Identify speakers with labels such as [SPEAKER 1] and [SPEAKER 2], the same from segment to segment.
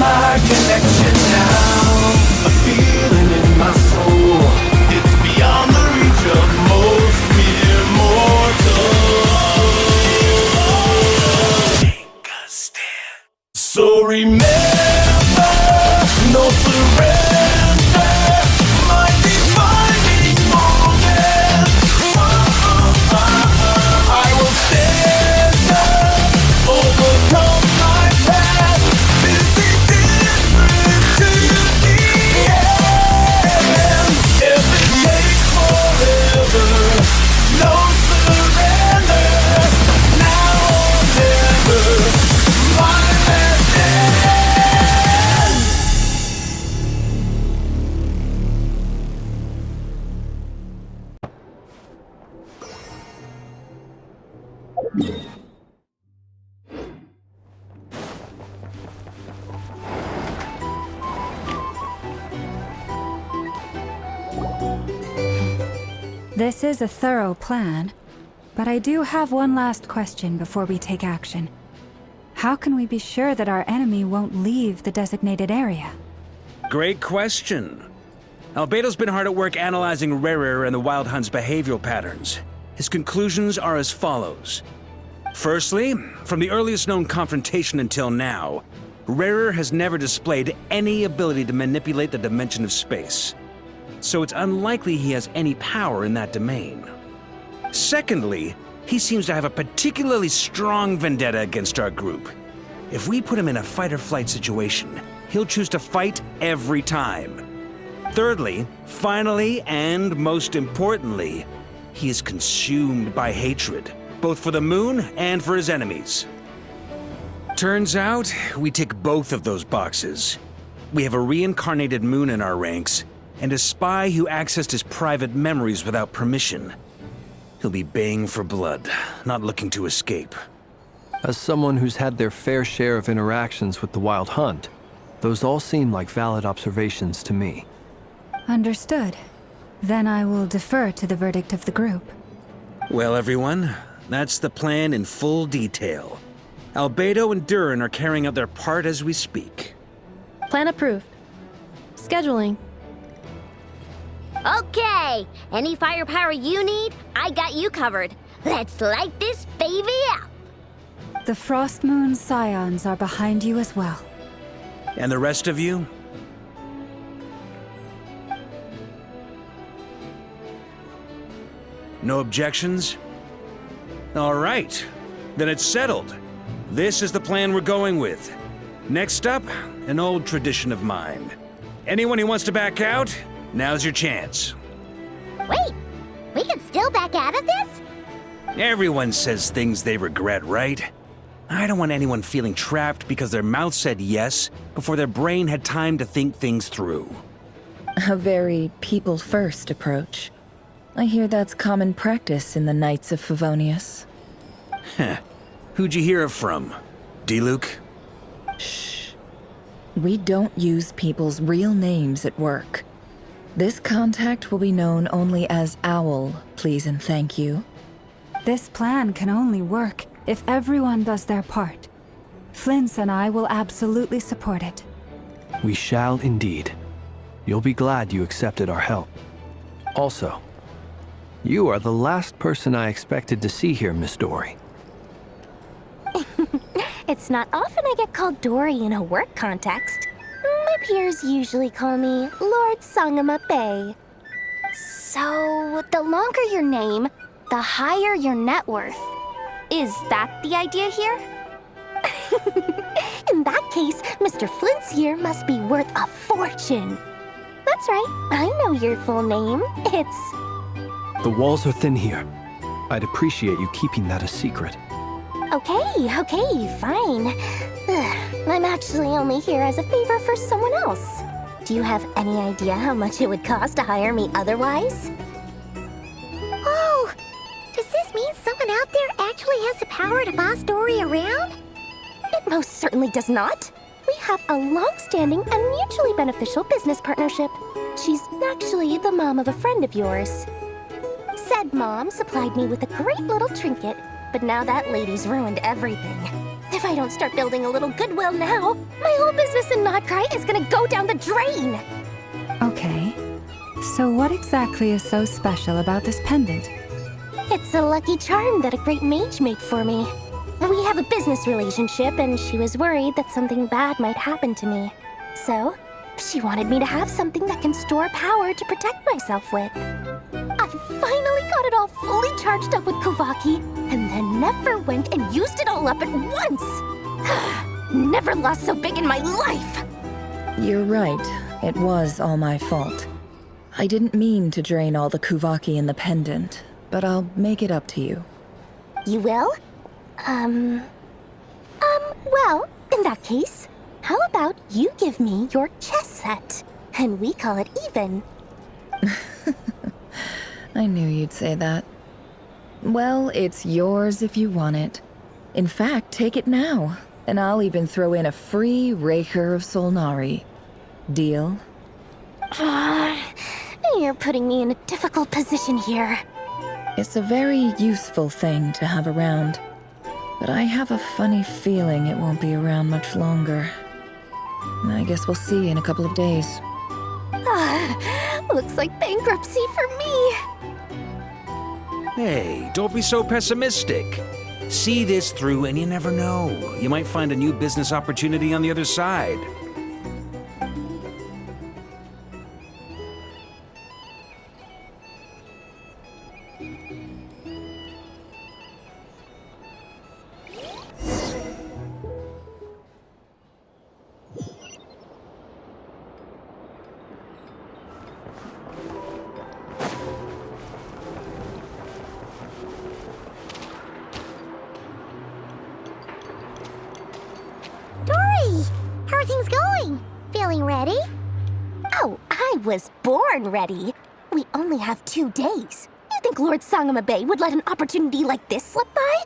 [SPEAKER 1] my connection now. A feeling in my soul. It's beyond the reach of most mere mortals. Take a stand. So remember, no surrender. My defining moment. I will stand up, overcome my past. This is different to the end. If it takes forever, no surrender. Now or never, my last stand.
[SPEAKER 2] This is a thorough plan, but I do have one last question before we take action. How can we be sure that our enemy won't leave the designated area?
[SPEAKER 3] Great question. Albedo's been hard at work analyzing Rarer and the Wild Hunt's behavioral patterns. His conclusions are as follows. Firstly, from the earliest known confrontation until now, Rarer has never displayed any ability to manipulate the dimension of space. So it's unlikely he has any power in that domain. Secondly, he seems to have a particularly strong vendetta against our group. If we put him in a fight-or-flight situation, he'll choose to fight every time. Thirdly, finally, and most importantly, he is consumed by hatred, both for the moon and for his enemies. Turns out, we tick both of those boxes. We have a reincarnated moon in our ranks, and a spy who accessed his private memories without permission. He'll be baying for blood, not looking to escape.
[SPEAKER 4] As someone who's had their fair share of interactions with the Wild Hunt, those all seem like valid observations to me.
[SPEAKER 2] Understood. Then I will defer to the verdict of the group.
[SPEAKER 3] Well, everyone, that's the plan in full detail. Albedo and Durin are carrying out their part as we speak.
[SPEAKER 5] Plan approved. Scheduling.
[SPEAKER 6] Okay, any firepower you need, I got you covered. Let's light this baby up.
[SPEAKER 2] The Frost Moon Scions are behind you as well.
[SPEAKER 3] And the rest of you? No objections? All right, then it's settled. This is the plan we're going with. Next up, an old tradition of mine. Anyone who wants to back out, now's your chance.
[SPEAKER 6] Wait, we can still back out of this?
[SPEAKER 3] Everyone says things they regret, right? I don't want anyone feeling trapped because their mouth said yes before their brain had time to think things through.
[SPEAKER 7] A very people-first approach. I hear that's common practice in the Knights of Favonius.
[SPEAKER 3] Heh. Who'd you hear it from? D-Luke?
[SPEAKER 7] Shh. We don't use people's real names at work. This contact will be known only as Owl, please and thank you.
[SPEAKER 2] This plan can only work if everyone does their part. Flint's and I will absolutely support it.
[SPEAKER 4] We shall indeed. You'll be glad you accepted our help. Also, you are the last person I expected to see here, Miss Dory.
[SPEAKER 8] It's not often I get called Dory in a work context. My peers usually call me Lord Sangama Bay. So, the longer your name, the higher your net worth. Is that the idea here? In that case, Mr. Flint's here must be worth a fortune. That's right, I know your full name. It's...
[SPEAKER 4] The walls are thin here. I'd appreciate you keeping that a secret.
[SPEAKER 8] Okay, fine. I'm actually only here as a favor for someone else. Do you have any idea how much it would cost to hire me otherwise?
[SPEAKER 6] Oh, does this mean someone out there actually has the power to boss Dory around?
[SPEAKER 8] It most certainly does not. We have a long-standing and mutually beneficial business partnership. She's actually the mom of a friend of yours. Said mom supplied me with a great little trinket, but now that lady's ruined everything. The If I don't start building a little goodwill now, my whole business in Notcry is gonna go down the drain!
[SPEAKER 2] Okay. So what exactly is so special about this pendant?
[SPEAKER 8] It's a lucky charm that a great mage made for me. We have a business relationship, and she was worried that something bad might happen to me. So, she wanted me to have something that can store power to protect myself with. I finally got it all fully charged up with Kovaki, and then never went and used it all up at once! Never lost so big in my life!
[SPEAKER 7] You're right. It was all my fault. I didn't mean to drain all the Kuvaki in the pendant, but I'll make it up to you.
[SPEAKER 8] You will? Well, in that case, how about you give me your chess set, and we call it even?
[SPEAKER 7] I knew you'd say that. Well, it's yours if you want it. In fact, take it now, and I'll even throw in a free Raker of Solnari. Deal?
[SPEAKER 8] You're putting me in a difficult position here.
[SPEAKER 7] It's a very useful thing to have around, but I have a funny feeling it won't be around much longer. I guess we'll see in a couple of days.
[SPEAKER 8] Looks like bankruptcy for me.
[SPEAKER 3] Hey, don't be so pessimistic. See this through and you never know. You might find a new business opportunity on the other side.
[SPEAKER 6] Dory! How are things going? Feeling ready?
[SPEAKER 8] Oh, I was born ready. We only have 2 days. You think Lord Sangamabe would let an opportunity like this slip by?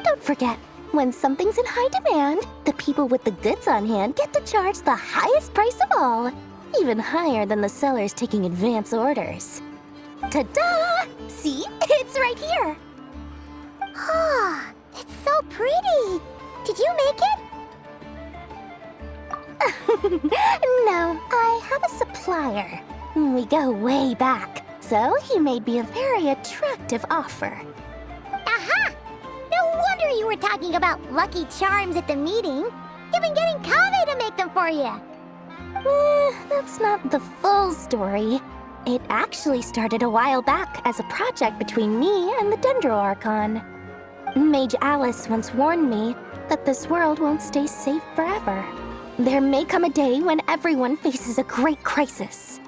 [SPEAKER 8] Don't forget, when something's in high demand, the people with the goods on hand get to charge the highest price of all. Even higher than the sellers taking advance orders. Ta-da! See? It's right here.
[SPEAKER 6] Ah, it's so pretty. Did you make it?
[SPEAKER 8] No, I have a supplier. We go way back, so he made me a very attractive offer.
[SPEAKER 6] Aha! No wonder you were talking about lucky charms at the meeting. You've been getting Kave to make them for you.
[SPEAKER 8] That's not the full story. It actually started a while back as a project between me and the Dendro Archon. Mage Alice once warned me that this world won't stay safe forever. There may come a day when everyone faces a great crisis.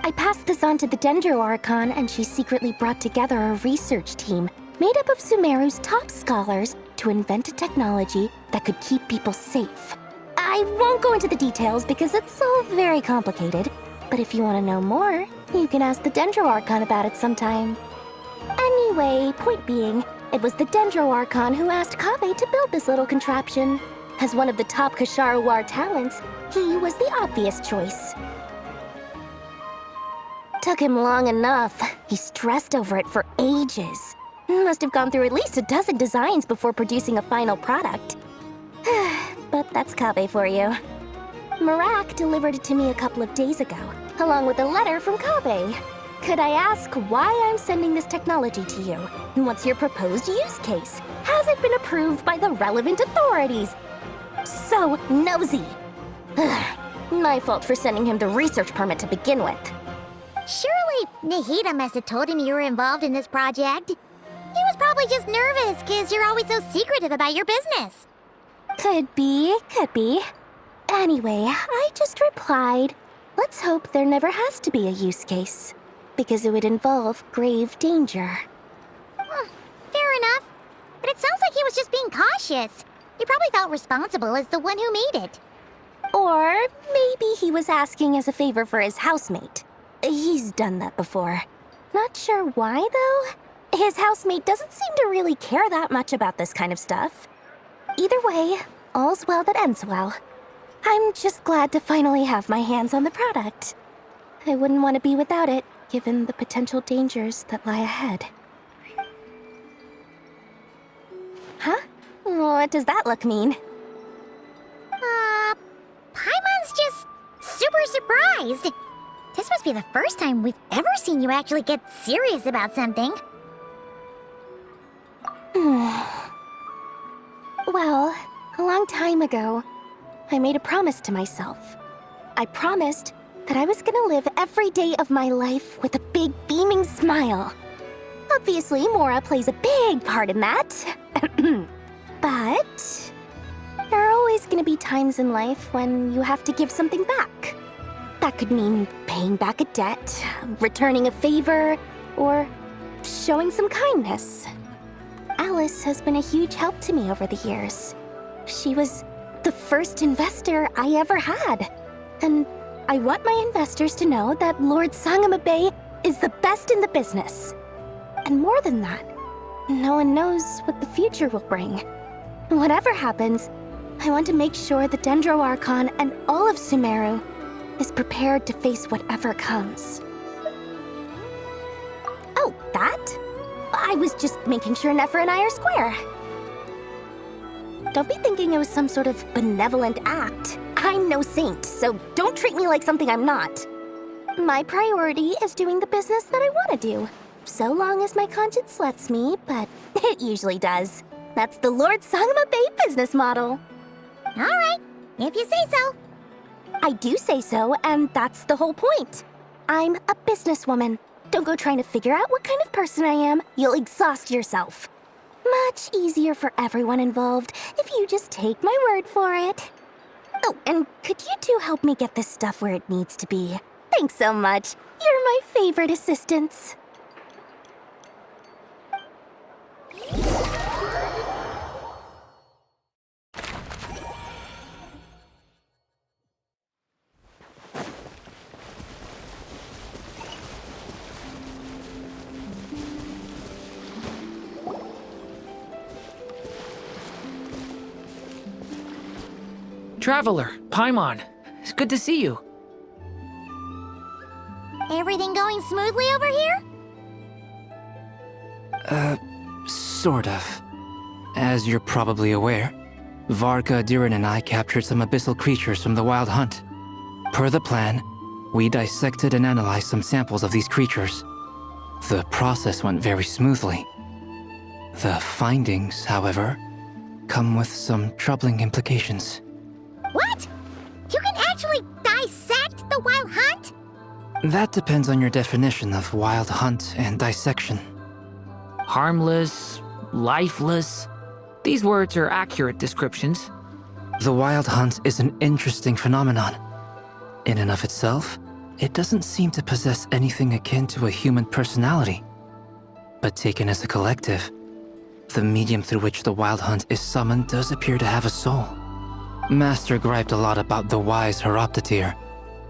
[SPEAKER 8] I passed this on to the Dendro Archon, and she secretly brought together a research team made up of Sumeru's top scholars to invent a technology that could keep people safe. I won't go into the details because it's all very complicated, but if you want to know more, you can ask the Dendro Archon about it sometime. Anyway, point being, it was the Dendro Archon who asked Kave to build this little contraption. As one of the top Kasharu War talents, he was the obvious choice. Took him long enough. He stressed over it for ages. Must have gone through at least a dozen designs before producing a final product. But that's Kave for you. Marak delivered it to me a couple of days ago, along with a letter from Kave. Could I ask why I'm sending this technology to you? And what's your proposed use case? Has it been approved by the relevant authorities? So nosy. My fault for sending him the research permit to begin with.
[SPEAKER 6] Surely Nahida must have told him you were involved in this project. He was probably just nervous because you're always so secretive about your business.
[SPEAKER 8] Could be. Anyway, I just replied, let's hope there never has to be a use case, because it would involve grave danger.
[SPEAKER 6] Fair enough. But it sounds like he was just being cautious. He probably felt responsible as the one who made it.
[SPEAKER 8] Or maybe he was asking as a favor for his housemate. He's done that before. Not sure why, though. His housemate doesn't seem to really care that much about this kind of stuff. Either way, all's well that ends well. I'm just glad to finally have my hands on the product. I wouldn't want to be without it, given the potential dangers that lie ahead. Huh? What does that look mean?
[SPEAKER 6] Paimon's just super surprised. This must be the first time we've ever seen you actually get serious about something.
[SPEAKER 8] Well, a long time ago, I made a promise to myself. I promised that I was gonna live every day of my life with a big beaming smile. Obviously, Mora plays a big part in that. But there are always gonna be times in life when you have to give something back. That could mean paying back a debt, returning a favor, or showing some kindness. Alice has been a huge help to me over the years. She was the first investor I ever had. And I want my investors to know that Lord Sangama Bay is the best in the business. And more than that, no one knows what the future will bring. Whatever happens, I want to make sure the Dendro Archon and all of Sumeru is prepared to face whatever comes. Oh, that? I was just making sure Nefer and I are square. Don't be thinking it was some sort of benevolent act. I'm no saint, so don't treat me like something I'm not. My priority is doing the business that I want to do. So long as my conscience lets me, but it usually does. That's the Lord Sangama Bay business model.
[SPEAKER 6] All right, if you say so.
[SPEAKER 8] I do say so, and that's the whole point. I'm a businesswoman. Don't go trying to figure out what kind of person I am. You'll exhaust yourself. Much easier for everyone involved if you just take my word for it. Oh, and could you two help me get this stuff where it needs to be? Thanks so much. You're my favorite assistants.
[SPEAKER 9] Traveler, Paimon, it's good to see you.
[SPEAKER 6] Everything going smoothly over here?
[SPEAKER 9] Sort of. As you're probably aware, Varka, Diren, and I captured some abyssal creatures from the Wild Hunt. Per the plan, we dissected and analyzed some samples of these creatures. The process went very smoothly. The findings, however, come with some troubling implications.
[SPEAKER 6] What? You can actually dissect the Wild Hunt?
[SPEAKER 9] That depends on your definition of Wild Hunt and dissection. Harmless, lifeless. These words are accurate descriptions. The Wild Hunt is an interesting phenomenon. In and of itself, it doesn't seem to possess anything akin to a human personality. But taken as a collective, the medium through which the Wild Hunt is summoned does appear to have a soul. Master griped a lot about the wise Horoptatyr,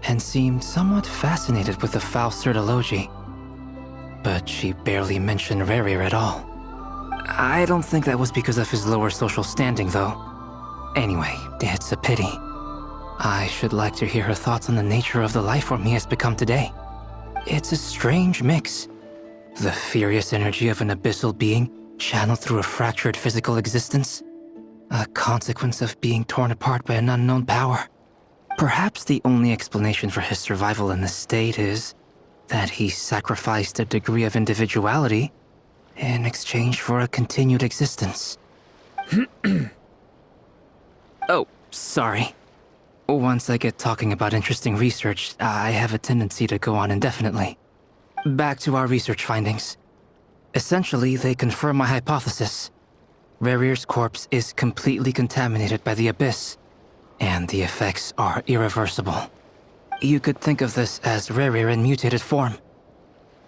[SPEAKER 9] and seemed somewhat fascinated with the Faustsert Elegy. But she barely mentioned Rerir at all. I don't think that was because of his lower social standing, though. Anyway, it's a pity. I should like to hear her thoughts on the nature of the life form he has become today. It's a strange mix. The furious energy of an abyssal being channeled through a fractured physical existence. A consequence of being torn apart by an unknown power. Perhaps the only explanation for his survival in this state is that he sacrificed a degree of individuality in exchange for a continued existence. Oh, sorry. Once I get talking about interesting research, I have a tendency to go on indefinitely. Back to our research findings. Essentially, they confirm my hypothesis. Rerir's corpse is completely contaminated by the Abyss, and the effects are irreversible. You could think of this as Rerir in mutated form.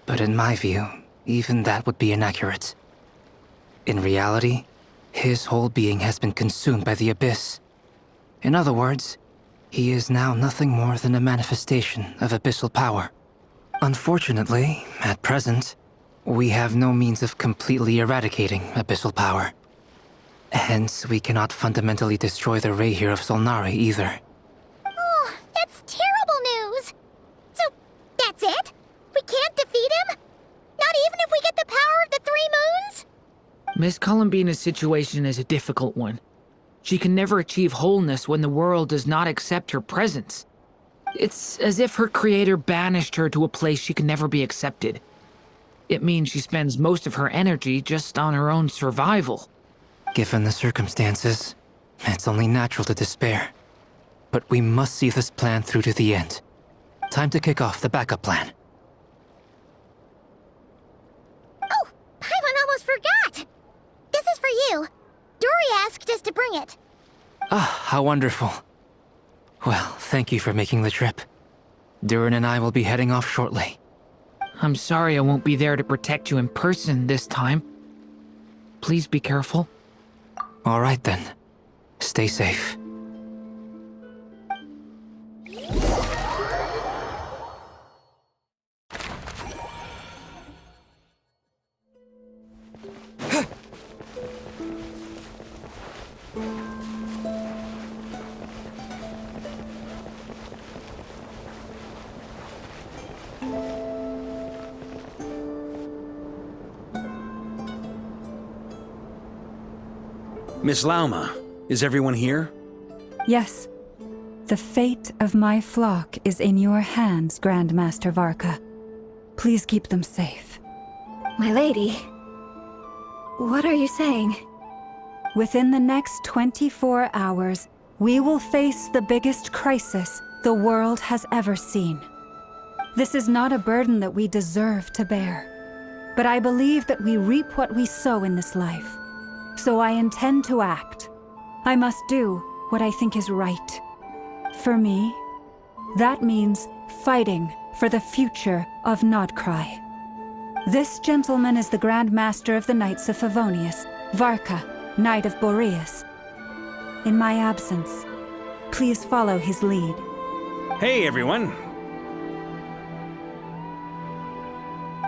[SPEAKER 9] But in my view, even that would be inaccurate. In reality, his whole being has been consumed by the Abyss. In other words, he is now nothing more than a manifestation of abyssal power. Unfortunately, at present, we have no means of completely eradicating abyssal power. Hence, we cannot fundamentally destroy the Rayhir of Solnari either.
[SPEAKER 6] Oh, that's terrible news! So, that's it? We can't defeat him? Not even if we get the power of the Three Moons?
[SPEAKER 9] Miss Columbina's situation is a difficult one. She can never achieve wholeness when the world does not accept her presence. It's as if her creator banished her to a place she can never be accepted. It means she spends most of her energy just on her own survival.
[SPEAKER 10] Given the circumstances, it's only natural to despair. But we must see this plan through to the end. Time to kick off the backup plan.
[SPEAKER 6] Oh, Paimon almost forgot! This is for you. Dory asked us to bring it.
[SPEAKER 10] Ah, how wonderful. Well, thank you for making the trip. Durin and I will be heading off shortly.
[SPEAKER 9] I'm sorry I won't be there to protect you in person this time. Please be careful.
[SPEAKER 10] All right then. Stay safe.
[SPEAKER 3] Miss Lauma, is everyone here?
[SPEAKER 2] Yes. The fate of my flock is in your hands, Grandmaster Varka. Please keep them safe.
[SPEAKER 11] My lady, what are you saying?
[SPEAKER 2] Within the next 24 hours, we will face the biggest crisis the world has ever seen. This is not a burden that we deserve to bear, but I believe that we reap what we sow in this life. So I intend to act. I must do what I think is right. For me, that means fighting for the future of Nodcry. This gentleman is the Grand Master of the Knights of Favonius, Varka, Knight of Boreas. In my absence, please follow his lead.
[SPEAKER 3] Hey, everyone.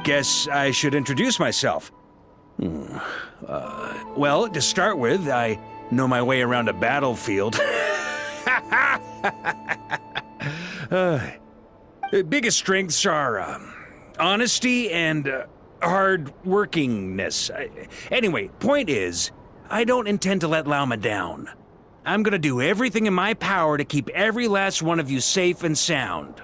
[SPEAKER 3] Guess I should introduce myself. Well, to start with, I know my way around a battlefield. Biggest strengths are honesty and hard-workingness. Anyway, point is, I don't intend to let Lauma down. I'm gonna do everything in my power to keep every last one of you safe and sound.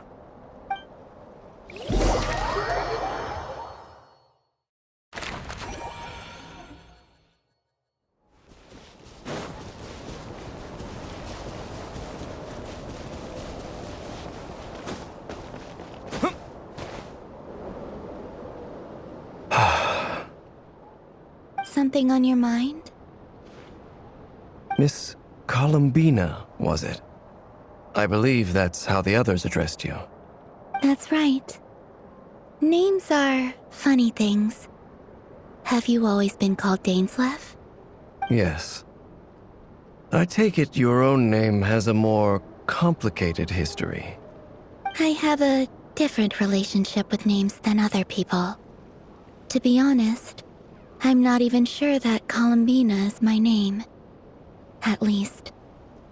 [SPEAKER 8] Something on your mind?
[SPEAKER 12] Miss Columbina, was it? I believe that's how the others addressed you.
[SPEAKER 8] That's right. Names are funny things. Have you always been called Dainsleif?
[SPEAKER 12] Yes. I take it your own name has a more complicated history.
[SPEAKER 8] I have a different relationship with names than other people. To be honest, I'm not even sure that Columbina is my name. At least,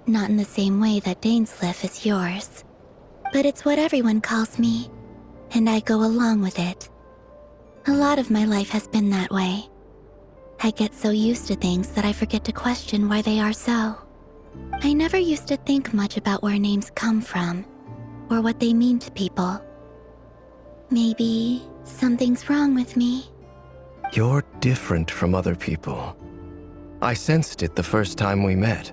[SPEAKER 8] not in the same way that Dainsleif is yours. But it's what everyone calls me, and I go along with it. A lot of my life has been that way. I get so used to things that I forget to question why they are so. I never used to think much about where names come from, or what they mean to people. Maybe something's wrong with me.
[SPEAKER 12] You're different from other people. I sensed it the first time we met.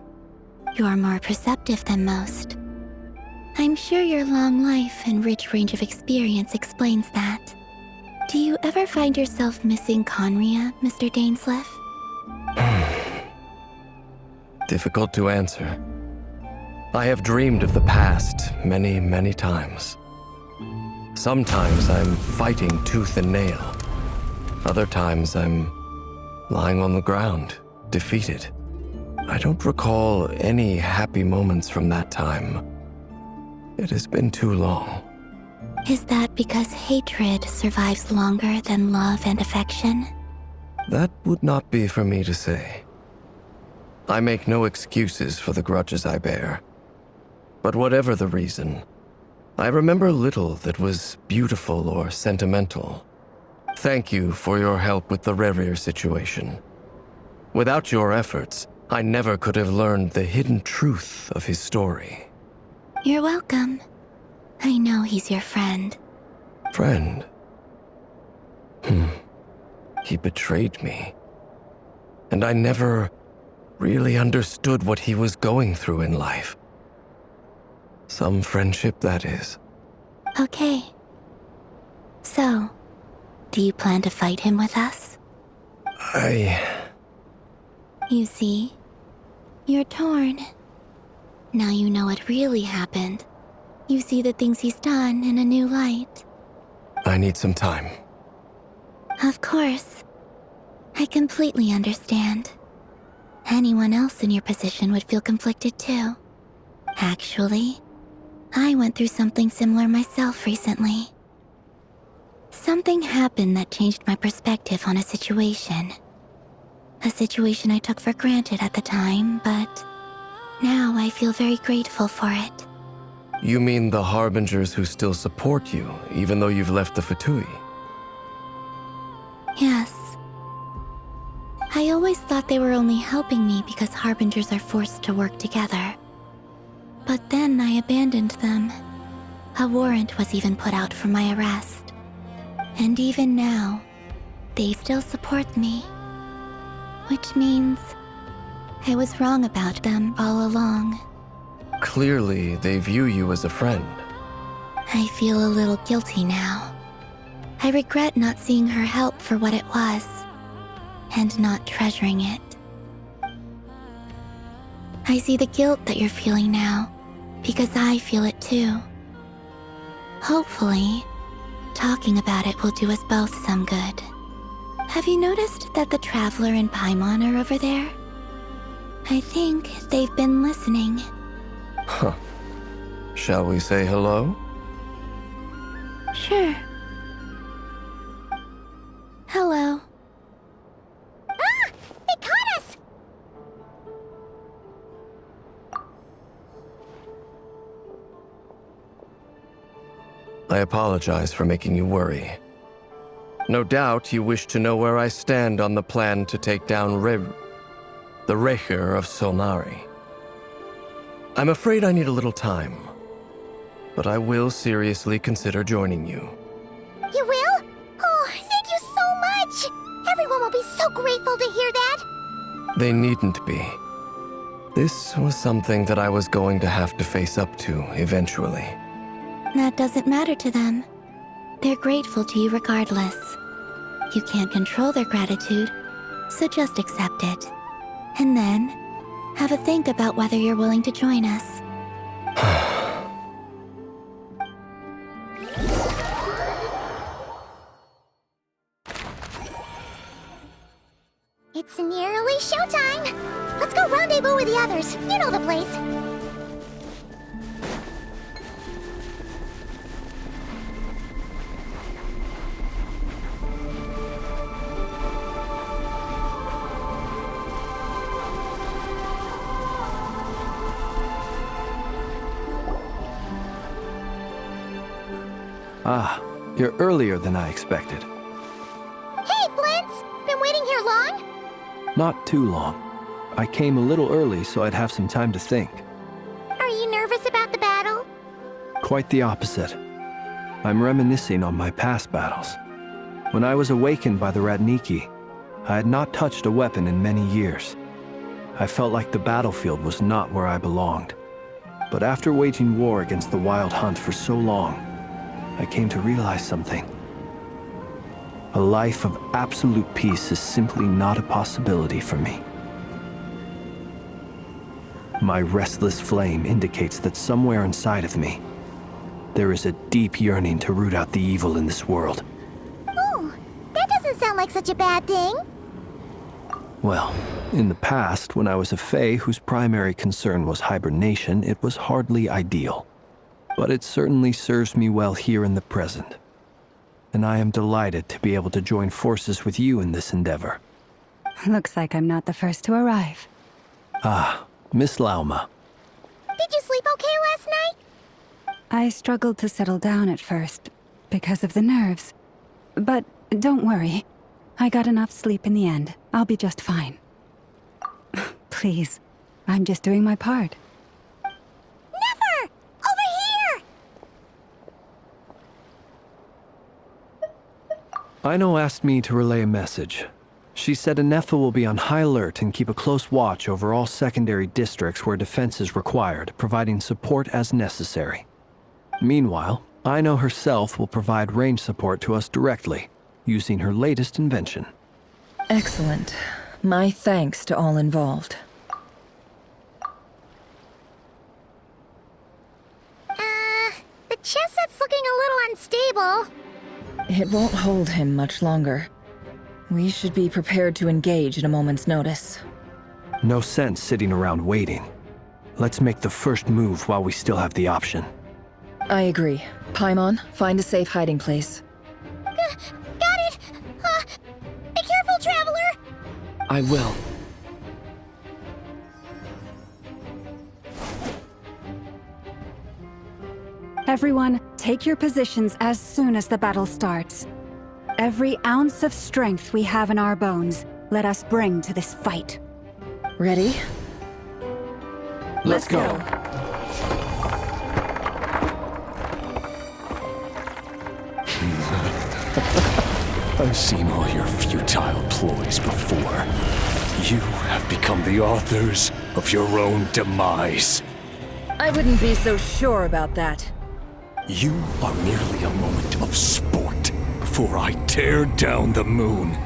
[SPEAKER 8] You're more perceptive than most. I'm sure your long life and rich range of experience explains that. Do you ever find yourself missing Conria, Mr. Dainsleif?
[SPEAKER 12] Difficult to answer. I have dreamed of the past many, many times. Sometimes I'm fighting tooth and nail. Other times I'm lying on the ground, defeated. I don't recall any happy moments from that time. It has been too long.
[SPEAKER 8] Is that because hatred survives longer than love and affection?
[SPEAKER 12] That would not be for me to say. I make no excuses for the grudges I bear. But whatever the reason, I remember little that was beautiful or sentimental. Thank you for your help with the Rerir situation. Without your efforts, I never could have learned the hidden truth of his story.
[SPEAKER 8] You're welcome. I know he's your friend.
[SPEAKER 12] Friend? He betrayed me. And I never really understood what he was going through in life. Some friendship, that is.
[SPEAKER 8] Okay. So, do you plan to fight him with us? You see, you're torn. Now you know what really happened. You see the things he's done in a new light.
[SPEAKER 12] I need some time.
[SPEAKER 8] Of course. I completely understand. Anyone else in your position would feel conflicted too. Actually, I went through something similar myself recently. Something happened that changed my perspective on a situation. A situation I took for granted at the time, but now I feel very grateful for it.
[SPEAKER 12] You mean the Harbingers who still support you, even though you've left the Fatui?
[SPEAKER 8] Yes. I always thought they were only helping me because Harbingers are forced to work together. But then I abandoned them. A warrant was even put out for my arrest. And even now, they still support me. Which means I was wrong about them all along.
[SPEAKER 12] Clearly, they view you as a friend.
[SPEAKER 8] I feel a little guilty now. I regret not seeing her help for what it was, and not treasuring it. I see the guilt that you're feeling now, because I feel it too. Hopefully, talking about it will do us both some good. Have you noticed that the Traveler and Paimon are over there? I think they've been listening.
[SPEAKER 12] Huh. Shall we say hello?
[SPEAKER 8] Sure. Hello.
[SPEAKER 6] Ah! They caught us!
[SPEAKER 12] I apologize for making you worry. No doubt you wish to know where I stand on the plan to take down the Recher of Solnari. I'm afraid I need a little time, but I will seriously consider joining you.
[SPEAKER 6] You will? Oh, thank you so much! Everyone will be so grateful to hear that!
[SPEAKER 12] They needn't be. This was something that I was going to have to face up to eventually.
[SPEAKER 8] That doesn't matter to them. They're grateful to you regardless. You can't control their gratitude, so just accept it. And then, have a think about whether you're willing to join us.
[SPEAKER 6] It's nearly showtime! Let's go rendezvous with the others. You know the place.
[SPEAKER 4] Ah, you're earlier than I expected.
[SPEAKER 6] Hey, Flint's! Been waiting here long?
[SPEAKER 4] Not too long. I came a little early so I'd have some time to think.
[SPEAKER 6] Are you nervous about the battle?
[SPEAKER 4] Quite the opposite. I'm reminiscing on my past battles. When I was awakened by the Ratniki, I had not touched a weapon in many years. I felt like the battlefield was not where I belonged. But after waging war against the Wild Hunt for so long, I came to realize something. A life of absolute peace is simply not a possibility for me. My restless flame indicates that somewhere inside of me, there is a deep yearning to root out the evil in this world.
[SPEAKER 6] Oh, that doesn't sound like such a bad thing.
[SPEAKER 4] Well, in the past, when I was a Fae whose primary concern was hibernation, it was hardly ideal. But it certainly serves me well here in the present. And I am delighted to be able to join forces with you in this endeavor.
[SPEAKER 2] Looks like I'm not the first to arrive.
[SPEAKER 4] Ah, Miss Lauma.
[SPEAKER 6] Did you sleep okay last night?
[SPEAKER 2] I struggled to settle down at first, because of the nerves. But don't worry. I got enough sleep in the end. I'll be just fine. Please, I'm just doing my part.
[SPEAKER 6] Never! Over here!
[SPEAKER 4] Aino asked me to relay a message. She said Anefa will be on high alert and keep a close watch over all secondary districts where defense is required, providing support as necessary. Meanwhile, Aino herself will provide range support to us directly, using her latest invention.
[SPEAKER 7] Excellent. My thanks to all involved.
[SPEAKER 6] The chess set's looking a little unstable.
[SPEAKER 7] It won't hold him much longer. We should be prepared to engage at a moment's notice.
[SPEAKER 4] No sense sitting around waiting. Let's make the first move while we still have the option.
[SPEAKER 7] I agree. Paimon, find a safe hiding place.
[SPEAKER 6] Got it! Be careful, Traveler!
[SPEAKER 12] I will.
[SPEAKER 2] Everyone, take your positions as soon as the battle starts. Every ounce of strength we have in our bones, let us bring to this fight.
[SPEAKER 7] Ready?
[SPEAKER 4] Let's go.
[SPEAKER 1] I've seen all your futile ploys before. You have become the authors of your own demise.
[SPEAKER 7] I wouldn't be so sure about that.
[SPEAKER 1] You are merely a moment of sport before I tear down the moon.